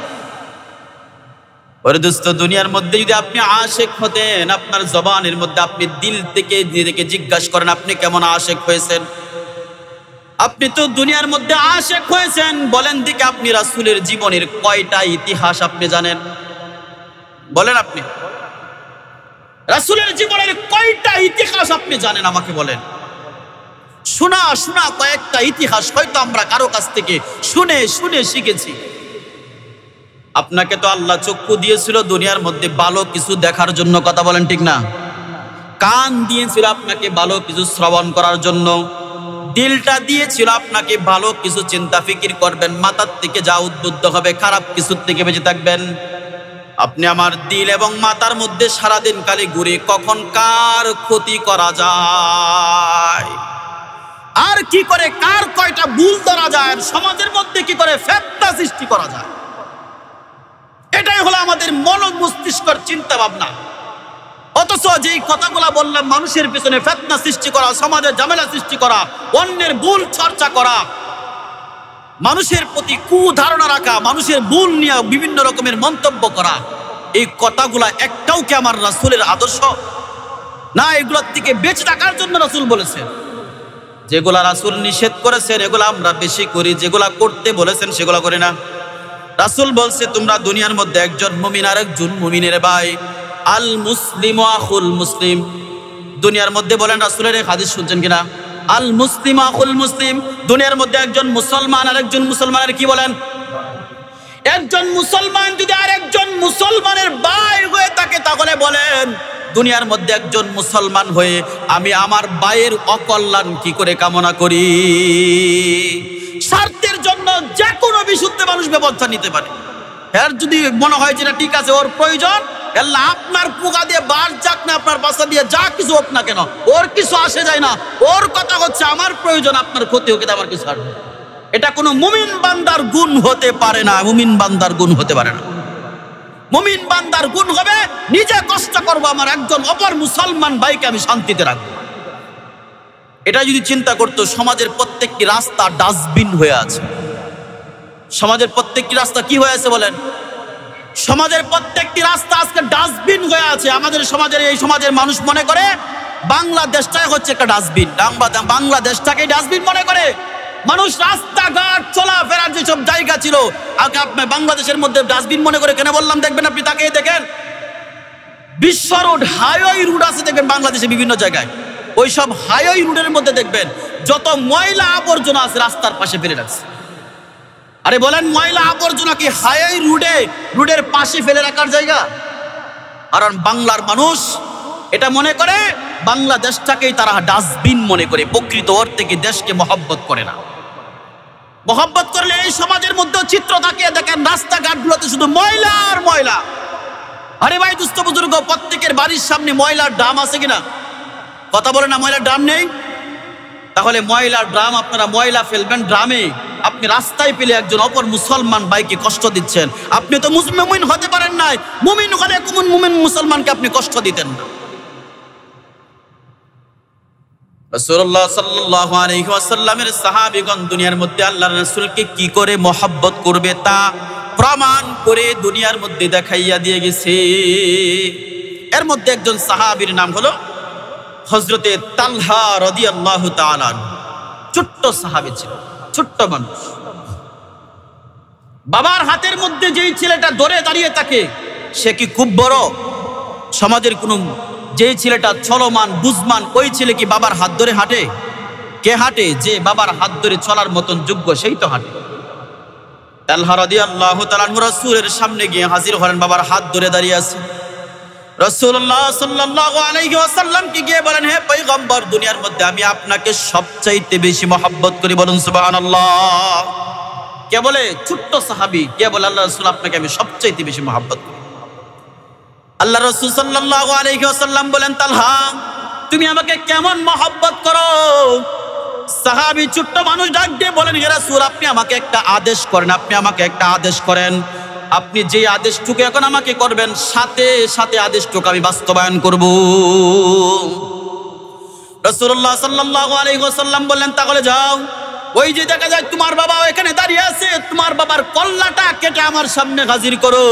ওরে দোস্ত, দুনিয়ার মধ্যে যদি আপনি আশিক হতেন, আপনার জবানের মধ্যে আপনি দিল থেকে নিজেকে জিজ্ঞাসা করেন, আপনি কেমন আশিক হয়েছেন? আপনি তো দুনিয়ার মধ্যে আশিক হয়েছেন, বলেন দিকে আপনি রাসূলের জীবনের কয়টা ইতিহাস আপনি জানেন? বলেন আপনি রাসূলের জীবনের কয়টা ইতিহাস আপনি জানেন? আমাকে বলেন। শোনা শোনা কয়েকটা ইতিহাস হয়তো আমরা কারো কাছ থেকে শুনে শুনে শিখেছি। আপনাকে তো আল্লাহ চক্ষু দিয়েছিল দুনিয়ার মধ্যে ভালো কিছু দেখার জন্য, কথা বলেন ঠিক না? কান দিয়েছিল আপনাকে ভালো কিছু শ্রবণ করার জন্য, দিলটা দিয়েছিল আপনাকে ভালো কিছু চিন্তা ফিকির করবেন, মাথার থেকে যা উদ্বুদ্ধ হবে খারাপ কিছুর থেকে বেঁচে থাকবেন। আপনি আমার দিল এবং মাথার মধ্যে সারাদিন কালে ঘুরে কখন কার ক্ষতি করা যায়, আর কি করে কার কয়টা ভুল ধরা যায়, সমাজের মধ্যে কি করে ফিতনা সৃষ্টি করা যায়, এটাই হলো আমাদের মন মস্তিষ্কের চিন্তা ভাবনা। অথচ যেই কথাগুলা বললাম, মানুষের পিছনে ফিতনা সৃষ্টি করা, সমাজে ঝামেলা সৃষ্টি করা, অন্যের ভুল চর্চা করা, মানুষের প্রতি কুধারণা রাখা, মানুষের ভুল নিয়ে বিভিন্ন রকমের মন্তব্য করা, এই কথাগুলা একটাও কি আমার রাসূলের আদর্শ না? এগুলোর থেকে বেঁচে থাকার জন্য রাসূল বলেছেন। যেগুলা রাসূল নিষেধ করেছেন এগুলা আমরা বেশি করি, যেগুলা করতে বলেছেন সেগুলা করি না। রাসূল বলছে, তোমরা দুনিয়ার মধ্যে একজন মুমিন আর একজন মুমিনের ভাই, আল মুসলিম আখুল মুসলিম। দুনিয়ার মধ্যে বলেন, রাসূলের এই হাদিস শুনছেন কিনা? আল মুসলিম আখুল মুসলিম। দুনিয়ার মধ্যে একজন মুসলমান আর একজন মুসলমানের কি বলেন? একজন মুসলমান যদি আর একজন মুসলমানের ভাই হয়ে থাকে, তাহলে বলেন দুনিয়ার মধ্যে একজন মুসলমান হয়ে আমি আমার ভাইয়ের অকল্যাণ কি করে কামনা করি? স্বার্থের জন্য যে কোনো বিশুদ্ধ মানুষ ব্যবস্থা নিতে পারে। এর যদি মনে হয় যেটা ঠিক আছে, ওর প্রয়োজন, আল্লাহ আপনার পোকা দিয়ে বার যাক না, আপনার বাসা দিয়ে যা কিছু হোক না কেন, ওর কিছু আসে যায় না। ওর কথা হচ্ছে আমার প্রয়োজন, আপনার ক্ষতি হোক, আমার কিছু আসবে। এটা কোনো মুমিন বান্দার গুণ হতে পারে না, মুমিন বান্দার গুণ হতে পারে না। মুমিন বান্দার গুণ হবে নিজে কষ্ট করবো, আমার একজন অপর মুসলমান ভাইকে আমি শান্তিতে রাখবো। এটা যদি চিন্তা করতো, সমাজের প্রত্যেকটি রাস্তা ডাস্টবিন হয়ে আছে। সমাজের প্রত্যেকটি রাস্তা কি হয়ে আছে বলেন? সমাজের প্রত্যেকটি রাস্তা আজকে ডাস্টবিন হয়ে আছে। আমাদের সমাজের, এই সমাজের মানুষ মনে করে বাংলাদেশটাই হচ্ছে একটা ডাস্টবিন, বাংলাদেশটাকে ডাস্টবিন মনে করে। মানুষ রাস্তাঘাট চলাফেরার যেসব জায়গা ছিল আপনি বাংলাদেশের মধ্যে ডাস্টবিন মনে করে কেন বললাম, দেখবেন আপনি তাকিয়ে দেখেন, বিশ্ব রোড, হাইওয়ে রুট আছে দেখবেন বাংলাদেশে বিভিন্ন জায়গায়। ওই সব হাইওয়ে রুটের মধ্যে দেখবেন যত ময়লা আবর্জনা আছে রাস্তার পাশে ফেলে রাখছে। আরে বলেন, ময়লা আবর্জনা কি হাইওয়ে রুটের পাশে ফেলে রাখার জায়গা? কারণ বাংলার মানুষ এটা মনে করে বাংলাদেশটাকেই তারা ডাস্টবিন মনে করে, প্রকৃত অর্থে কি দেশকে মহব্বত করে না। মহব্বত করলে এই সমাজের মধ্যে চিত্র তাকিয়ে দেখেন, রাস্তাঘাটগুলোতে শুধু ময়লা আর ময়লা। আরে ভাই দুস্থ বুজুর্গ, প্রত্যেকের বাড়ির সামনে ময়লার ড্রাম আছে কিনা? কথা বলে না, ময়লার ড্রাম নেই? তাহলে ময়লার ড্রাম, আপনারা ময়লা ফেলবেন ড্রামে, আপনি রাস্তায় পেলে একজন অপর মুসলমান ভাইকে কষ্ট দিচ্ছেন। আপনি তো মুমিন হতে পারেন নাই, মুমিন হলে কোন মুমিন মুসলমানকে আপনি কষ্ট দিতেন না। রাসূলুল্লাহ সাল্লাল্লাহু আলাইহি ওয়াসাল্লামের সাহাবীগণ দুনিয়ার মধ্যে আল্লাহর রাসূলকে কি করে মহব্বত করবে তা প্রমাণ করে দুনিয়ার মধ্যে দেখাইয়া দিয়ে গেছে। এর মধ্যে একজন সাহাবীর নাম হলো হযরতে তালহা রাদিয়াল্লাহু তাআলা। ছোট্ট সাহাবী ছিল, ছোট্ট মানুষ। বাবার হাতের মধ্যে যেই ছেলেটা ধরে দাঁড়িয়ে থাকে, সে কি খুব বড়? সমাজের কোন যেই ছেলেটা চলমান বুঝমান, ওই ছেলে কি বাবার হাত ধরে হাঁটে? কে হাঁটে? যে বাবার হাত ধরে চলার মতন যোগ্য সেই তো হাঁটে। তালহা রাদিয়াল্লাহু তাআলা রাসূলের সামনে গিয়ে হাজির হলেন, বাবার হাত ধরে দাঁড়িয়ে আছে। রাসূলুল্লাহ সাল্লাল্লাহু আলাইহি ওয়াসাল্লাম কি গিয়ে বলেন, হে পয়গম্বর, দুনিয়ার মধ্যে আমি আপনাকে সবচাইতে বেশি মহব্বত করি, বলুন সুবহানাল্লাহ। কে বলে? ছোট্ট সাহাবী। কে বলে, আল্লাহ রাসূল আপনাকে আমি সবচাইতে বেশি মহব্বত করি। আল্লাহ রাসূল সাল্লাল্লাহু আলাইহি ওয়াসাল্লাম বলেন, তালহা তুমি আমাকে কেমন মহব্বত করো? সাহাবী ছোট্ট মানুষ ডাক দিয়ে বলেন, হে রাসূল আপনি আমাকে একটা আদেশ করেন, আপনি আমাকে একটা আদেশ করেন। আপনি যে আদেশটুকু এখন আমাকে করবেন, সাথে সাথে আদেশটুকু আমি বাস্তবায়ন করব। রাসূলুল্লাহ সাল্লাল্লাহু আলাইহি ওয়াসাল্লাম বললেন, তাহলে যাও, ওই যে দেখা যায় তোমার বাবা এখানে দাঁড়িয়ে আছে, তোমার বাবার কল্লাটা কেটে আমার সামনে হাজির করো।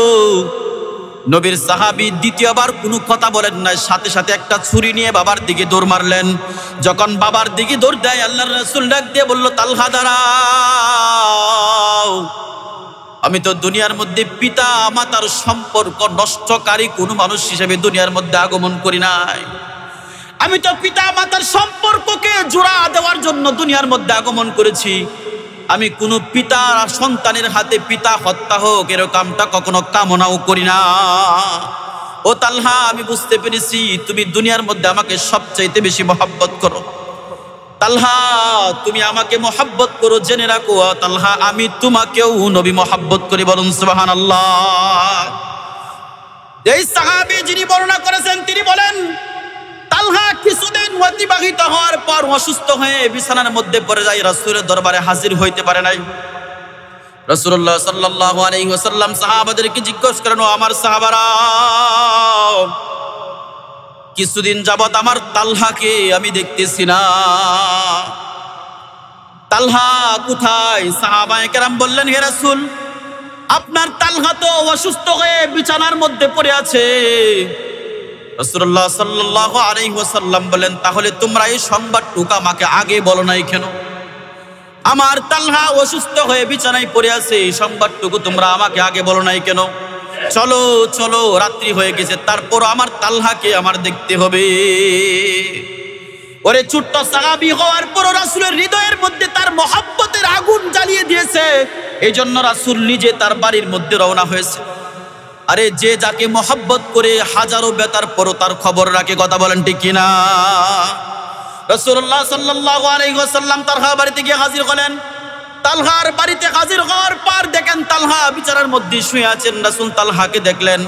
নবীর সাহাবী দ্বিতীয়বার কোনো কথা বলেন না, সাথে সাথে একটা ছুরি নিয়ে বাবার দিকে দৌড় মারলেন। যখন বাবার দিকে দৌড় দেয়, আল্লাহর রাসূল ডাক দিয়ে বলল, তালহা দাঁড়াও, আমি তো দুনিয়ার মধ্যে পিতা মাতার সম্পর্ক নষ্টকারী কোনো মানুষ হিসেবে দুনিয়ার মধ্যে আগমন করি নাই। আমি তো পিতা মাতার সম্পর্ককে জোড়া দেওয়ার জন্য দুনিয়ার মধ্যে আগমন করেছি। আমি কোনো পিতা সন্তানের হাতে পিতা হত্যা হোক এরকমটা কখনো কামনাও করি না। ও তালহা, আমি বুঝতে পেরেছি তুমি দুনিয়ার মধ্যে আমাকে সবচাইতে বেশি মহব্বত করো। তালহা তুমি আমাকে মহব্বত করো, জেনে রাখো তালহা আমি তোমাকেও নবী মহব্বত করি, বলুন সুবহানাল্লাহ। এই সাহাবী যিনি বর্ণনা করেছেন তিনি বলেন, তালহা কিছুদিন অতিবাহিত হওয়ার পর অসুস্থ হয়ে বিছানার মধ্যে পড়ে যায়, রাসূলের দরবারে হাজির হইতে পারে নাই। রাসূলুল্লাহ সাল্লাল্লাহু আলাইহি ওয়াসাল্লাম সাহাবাদেরকে জিজ্ঞেস করেন, ও আমার সাহাবারা, কিছুদিন যাবত আমার তালহাকে আমি দেখতেছি না, তালহা কোথায়? সাহাবায়ে কেরাম বললেন, হে রাসূল আপনার তালহা তো অসুস্থ হয়ে বিছানার মধ্যে পড়ে আছে। রাসূলুল্লাহ সাল্লাল্লাহু আলাইহি ওয়াসাল্লাম বলেন, তাহলে তোমরা এই সংবাদটুকু আমাকে আগে বলো নাই কেন? আমার তালহা অসুস্থ হয়ে বিছানায় পড়ে আছে, এই সংবাদটুকু তোমরা আমাকে আগে বলো নাই কেন? চলো চলো, রাত্রি হয়ে গেছে, তারপর আমার তালহাকে আমার দেখতে হবে। ওরে ছোট্ট সাহাবী হওয়ার পর রাসূলের হৃদয়ের মধ্যে তার মহব্বতের আগুন জ্বালিয়ে দিয়েছে, এই জন্য রাসূল নিজে তার বাড়ির মধ্যে রওনা হয়েছে। আরে যে যাকে মহব্বত করে হাজারো বেতার পরও তার খবর রাখে, কথা বলেন ঠিক কিনা? রাসূলুল্লাহ সাল্লাল্লাহু আলাইহি ওয়াসাল্লাম তার বাড়িতে গিয়ে হাজির হলেন। তালহার বাড়িতে হাজির হওয়ার পর দেখেন তালহা বিছানার মধ্যে শুয়ে আছেন। রাসূল তালহাকে দেখলেন।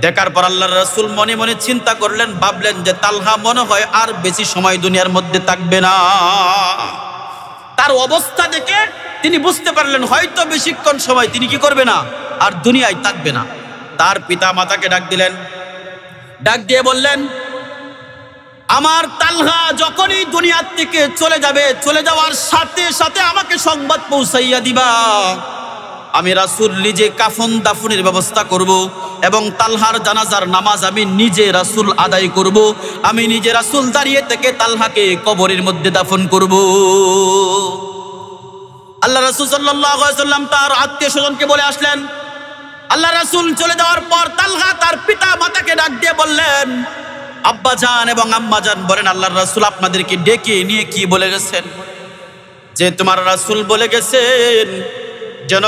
দেখার পর আল্লাহর রাসূল মনে মনে চিন্তা করলেন, ভাবলেন যে তালহা মনে হয় আর বেশি সময় দুনিয়ার মধ্যে থাকবে না। তার অবস্থা দেখে তিনি বুঝতে পারলেন হয়তো বেশিক্ষণ সময় তিনি কি করবে না, আর দুনিয়ায় থাকবে না। তার পিতা মাতাকে ডাক দিলেন, ডাক দিয়ে বললেন, আমার তালহা যখনই দুনিয়ার থেকে চলে যাবে, চলে যাওয়ার সাথে সাথে আমাকে সংবাদ পৌঁছাইয়া দিবা। আমি রাসূল নিজে কাফন দাফনের ব্যবস্থা করব এবং তালহার জানাজার নামাজ আমি নিজে রাসূল আদায় করব। আমি নিজে রাসূল দাঁড়িয়ে থেকে তালহাকে কবরের মধ্যে দাফন করব। আল্লাহ রাসূল সাল্লাল্লাহু আলাইহি ওয়াসাল্লাম তার আত্মীয় স্বজনকে বলে আসলেন। আল্লাহ রাসূল চলে যাওয়ার পর তালহা তার পিতা মাতাকে ডাক দিয়ে বললেন, আব্বাজান এবং আম্মাজান, বলেন আল্লাহর রাসূল আপনাদেরকে ডেকে নিয়ে কি বলে গেছেন? যে তোমার রাসূল বলে গেছেন যেন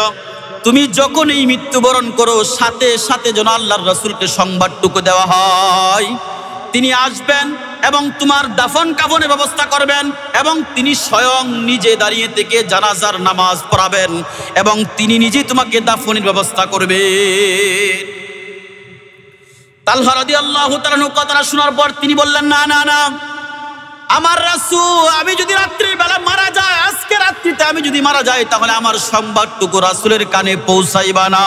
তুমি যখনই মৃত্যুবরণ করো সাথে সাথে যেন আল্লাহর রাসূলকে সংবাদটুকু দেওয়া হয়, তিনি আসবেন এবং তোমার দাফন কাফনের ব্যবস্থা করবেন এবং তিনি স্বয়ং নিজে দাঁড়িয়ে থেকে জানাজার নামাজ পড়াবেন এবং তিনি নিজেই তোমাকে দাফনের ব্যবস্থা করবেন। তালহা রাদিয়াল্লাহু তাআলা কথাটা শোনার পর তিনি বললেন, না না না, আমার রাসূল, আমি যদি রাত্রির বেলা মারা যাই, আজকে রাত্রিতে আমি যদি মারা যাই, তাহলে আমার সংবাদটুকু রাসূলের কানে পৌঁছাইবা না।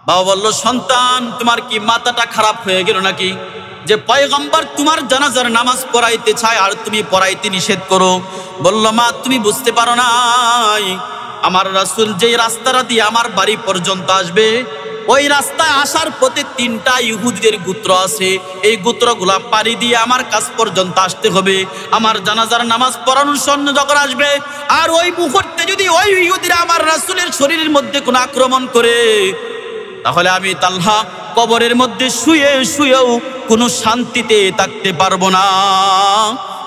বাবা বলল, সন্তান তোমার কি মাথাটা খারাপ হয়ে গেল নাকি যে পয়গম্বর তোমার জানাজার নামাজ পড়াইতে চায় আর তুমি পড়াইতে নিষেধ করো? বলল, মা তুমি বুঝতে পারো নাই, আমার রাসূল যেই রাস্তাটা দিয়ে আমার বাড়ি পর্যন্ত আসবে, ওই রাস্তায় আসার পথে 3টা ইহুদিদের গোত্র আছে। এই গোত্রগুলা পাড়ি দিয়ে আমার কাছ পর্যন্ত আসতে হবে। আমার জানাজার নামাজ পড়ানোর জন্য যখন আসবে, আর ওই মুহূর্তে যদি ওই ইহুদিরা আমার রাসূলের শরীরের মধ্যে কোনো আক্রমণ করে, তাহলে আমি তালহা কবরের মধ্যে শুয়ে শুয়েও কোনো শান্তিতে থাকতে পারবো না।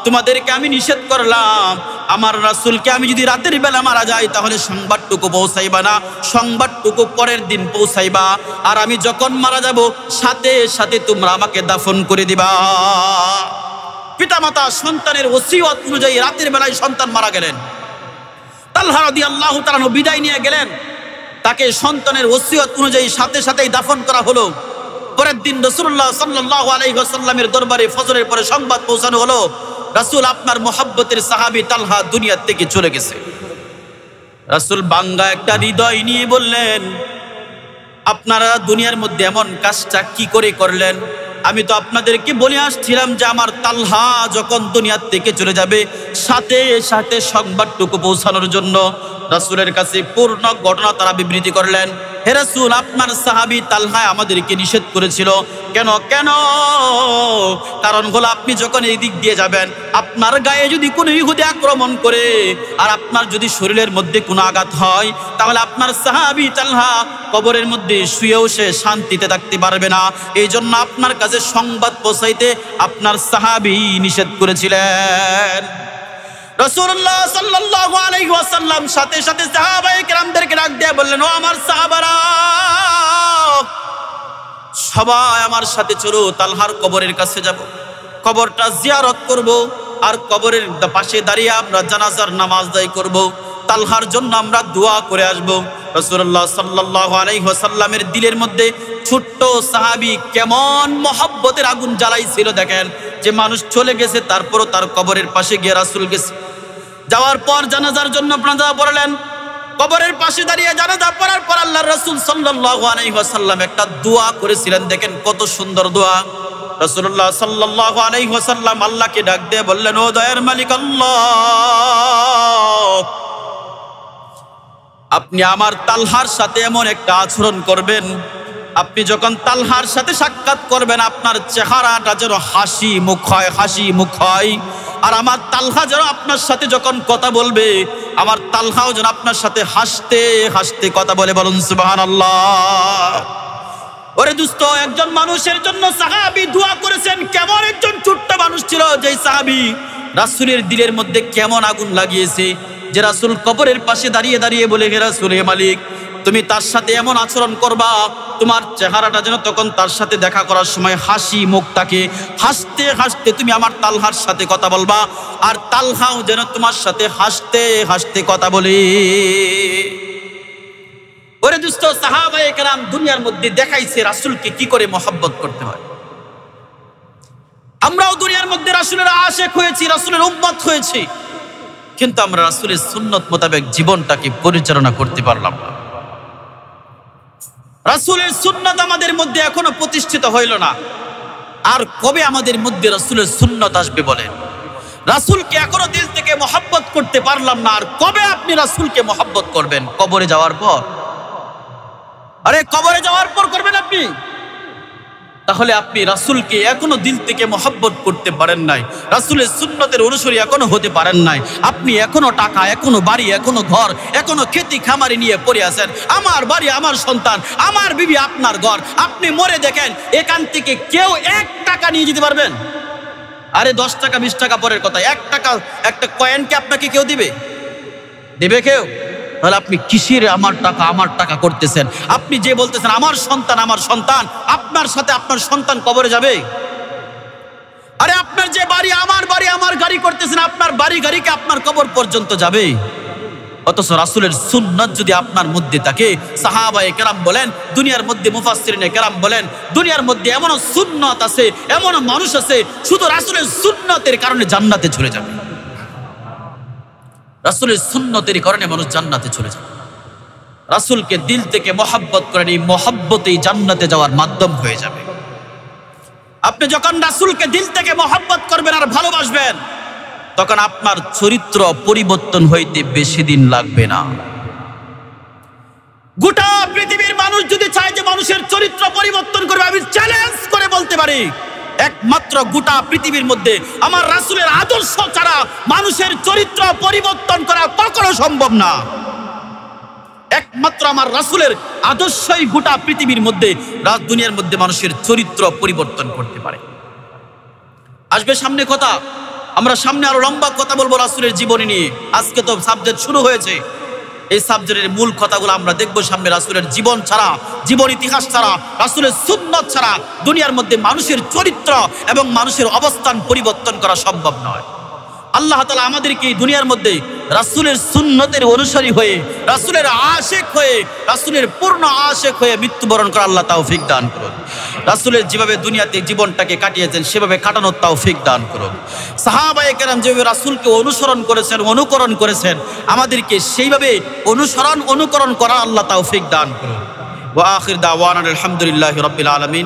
তোমাদেরকে আমি নিষেধ করলাম, আমার রাসূলকে আমি যদি রাতের বেলা মারা যাই তাহলে সংবাদটুকু পৌঁছাইবা না, সংবাদটুকু পরের দিন পৌঁছাইবা, আর আমি যখন মারা যাব সাথে সাথে তোমরা আমাকে দাফন করে দিবা। পিতামাতা সন্তানের ওসিয়ত অনুযায়ী রাতের বেলায় সন্তান মারা গেলেন। তালহা রাদিয়াল্লাহু তাআলা বিদায় নিয়ে গেলেন, তাকে সন্তানের ওসিয়ত অনুযায়ী সাথে সাথেই দাফন করা হলো। পরের দিন রাসূলুল্লাহ সাল্লাল্লাহু আলাইহি ওয়াসাল্লামের দরবারে ফজরের পরে সংবাদ পৌঁছানো হলো, রাসূল আপনার মুহাব্বতের সাহাবী তালহা দুনিয়া থেকে চলে গেছে। রাসূল বাঙ্গা একটা হৃদয় নিয়ে বললেন, আপনারা দুনিয়ার মধ্যে এমন কাজটা কি করে করলেন? আমি তো আপনাদেরকে বলে আসছিলাম যে আমার তালহা যখন দুনিয়া থেকে চলে যাবে সাথে সাথে সংবাদটুকু পৌঁছানোর জন্য। রাসূলের কাছে পূর্ণ ঘটনা তারা বিবৃতি করলেন। হে রাসূল, আপনার সাহাবী তালহা আমাদেরকে নিষেধ করেছিল। কেন কেন? কারণ হলো আপনি যখন এই দিক দিয়ে যাবেন, আপনার গায়ে যদি কোনো ইহুদি আক্রমণ করে আর আপনার যদি শরীরের মধ্যে কোনো আঘাত হয়, তাহলে আপনার সাহাবী তালহা কবরের মধ্যে শুয়েও সে শান্তিতে থাকতে পারবে না। এই জন্য আপনার কাছে সংবাদ পৌঁছাইতে আপনার সাহাবী নিষেধ করেছিলেন। রাসূলুল্লাহ সাল্লাল্লাহু আলাইহি ওয়াসাল্লাম সাথে সাথে সাহাবায়ে কেরামদেরকে ডাক দিয়ে বললেন, ও আমার সাহাবারা, সবাই আমার সাথে চলো, তালহার কবরের কাছে যাব, কবরটা জিয়ারত করব, আর কবরের পাশে দাঁড়িয়ে আমরা জানাজার নামাজ আদায় করব, তালহার জন্য আমরা দোয়া করে আসব। রাসূলুল্লাহ সাল্লাল্লাহু আলাইহি ওয়াসাল্লামের দিলের মধ্যে ছোট্ট সাহাবী কেমন মহব্বতের আগুন জ্বালাইছিল দেখেন, যে মানুষ চলে গেছে তারপরও তার কবরের পাশে গিয়ে রাসূল গেছে। যাওয়ার পর জানাজার জন্য জানাজা পড়লেন, কবরের পাশে দাঁড়িয়ে জানাজা পড়ার পর আল্লাহর রাসূল সাল্লাল্লাহু আলাইহি ওয়াসাল্লাম একটা দোয়া করেছিলেন। দেখেন কত সুন্দর দোয়া। রাসূলুল্লাহ সাল্লাল্লাহু আলাইহি ওয়াসাল্লাম আল্লাহকে ডাক দিয়ে বললেন, ও দয়ার মালিক আল্লাহ, আপনি আমার তালহার সাথে এমন একটা আচরণ করবেন, আপনি যখন তালহার সাথে সাক্ষাৎ করবেন আপনার চেহারাটা যেন হাসি মুখ হয়, হাসি মুখ হয়, আর আমার তালহা যেন আপনার সাথে যখন কথা বলবে আমার তালহাও যেন আপনার সাথে হাসতে হাসতে কথা বলে। বলুন সুবহানাল্লাহ। ওরে দোস্ত, একজন মানুষের জন্য সাহাবী দোয়া করেছেন। কেমন একজন ছোট্ট মানুষ ছিল যে সাহাবী রাসূলের দিলের মধ্যে কেমন আগুন লাগিয়েছে, যে রাসূল কবরের পাশে দাঁড়িয়ে দাঁড়িয়ে বলে, হে রাসূল, হে মালিক, তুমি তার সাথে এমন আচরণ করবা, তোমার চেহারাটা যেন তখন তার সাথে দেখা করার সময় হাসি মুখ থাকে, হাসতে হাসতে তুমি আমার তালহার সাথে কথা বলবা, আর তালহাও যেন তোমার সাথে হাসতে হাসতে কথা বলে। ওরে দুস্থ সাহাবায়ে কেরাম দুনিয়ার মধ্যে দেখাইছে রাসূলকে কি করে মহব্বত করতে হয়। আমরাও দুনিয়ার মধ্যে রাসূলের আশিক হয়েছি, রাসূলের উম্মত হয়েছি, কিন্তু আমরা রাসূলের সুন্নত মোতাবেক জীবনটাকে পরিচালনা করতে পারলাম না। রাসূলের সুন্নত আমাদের মধ্যে এখনো প্রতিষ্ঠিত হইল না। আর কবে আমাদের মধ্যে রাসূলের সুন্নত আসবে বলেন? রাসূলকে এখনো দিল থেকে মহব্বত করতে পারলাম না, আর কবে আপনি রাসূলকে মহব্বত করবেন? কবরে যাওয়ার পর? আরে কবরে যাওয়ার পর করবেন আপনি? তাহলে আপনি রাসূলকে এখনো দিল থেকে মহব্বত করতে পারেন নাই, রাসূলের সুন্নতের অনুসারী এখনো হতে পারেন নাই। আপনি এখনো টাকা, এখনো বাড়ি, এখনো ঘর, এখনো খেতি খামারি নিয়ে পড়ে আছেন। আমার বাড়ি, আমার সন্তান, আমার বিবি, আপনার ঘর। আপনি মরে দেখেন এখান থেকে কেউ 1 টাকা নিয়ে যেতে পারবেন? আরে 10 টাকা 20 টাকা পরের কথা, 1 টাকা একটা কয়েনকে আপনাকে কেউ দিবে? দেবে কেউ? তাহলে আপনি কিসের আমার টাকা করতেছেন? আপনি যে বলতেছেন আমার সন্তান, আমার সন্তান, আপনার সাথে আপনার সন্তান কবরে যাবে? আরে আপনার যে বাড়ি, আমার গাড়ি করতেছেন, আপনার বাড়ি গাড়িকে আপনার কবর পর্যন্ত যাবে। অথচ রাসূলের সুন্নাত যদি আপনার মধ্যে থাকে, সাহাবায়ে কেরাম বলেন, দুনিয়ার মধ্যে মুফাসসিরিনে কেরাম বলেন, দুনিয়ার মধ্যে এমন সুন্নাত আছে, এমন মানুষ আছে শুধু রাসূলের সুন্নাতের কারণে জান্নাতে চলে যাবে। রাসূলের সুন্নতের কারণে মানুষ জান্নাতে চলে যায়। রাসূলকে দিল থেকে মহব্বত করেন, এই মহব্বতেই জান্নাতে যাওয়ার মাধ্যম হয়ে যাবে। আপনি যখন রাসূলকে দিল থেকে মহব্বত করবেন আর ভালোবাসবেন, তখন আপনার চরিত্র পরিবর্তন হইতে বেশি দিন লাগবে না। গোটা পৃথিবীর মানুষ যদি চায় যে মানুষের চরিত্র পরিবর্তন করবে, আমি চ্যালেঞ্জ করে বলতে পারি একমাত্র গোটা পৃথিবীর মধ্যে আমার রাসূলের আদর্শ ছাড়া মানুষের চরিত্র পরিবর্তন করা কখনো সম্ভব না। একমাত্র আমার রাসূলের আদর্শই গোটা পৃথিবীর মধ্যে, দুনিয়ার মধ্যে মানুষের চরিত্র পরিবর্তন করতে পারে। আসবে সামনে কথা, আমরা সামনে আরো লম্বা কথা বলবো রাসূলের জীবনী নিয়ে। আজকে তো সাবজেক্ট শুরু হয়েছে, এই সাবজেক্টের মূল কথাগুলো আমরা দেখবো সামনে। রাসূলের জীবন ছাড়া, জীবন ইতিহাস ছাড়া, রাসূলের সুন্নাত ছাড়া দুনিয়ার মধ্যে মানুষের চরিত্র এবং মানুষের অবস্থান পরিবর্তন করা সম্ভব নয়। আল্লাহ তাআলা আমাদেরকে এই দুনিয়ার মধ্যে রাসূলের সুন্নতের অনুসারী হয়ে, রাসূলের আশিক হয়ে, রাসূলের পূর্ণ আশিক হয়ে মৃত্যুবরণ করার আল্লাহ তৌফিক দান করুন। রাসূলের যেভাবে দুনিয়াতে জীবনটাকে কাটিয়েছেন সেভাবে কাটানোর তৌফিক দান করুন। সাহাবায়ে কেরাম যেভাবে রাসূলকে অনুসরণ করেছেন, অনুকরণ করেছেন, আমাদেরকে সেইভাবে অনুকরণ করার আল্লাহ তৌফিক দান করুন। ওয়া আখির দাওয়ানা আলহামদুলিল্লাহি রাব্বিল আলামিন।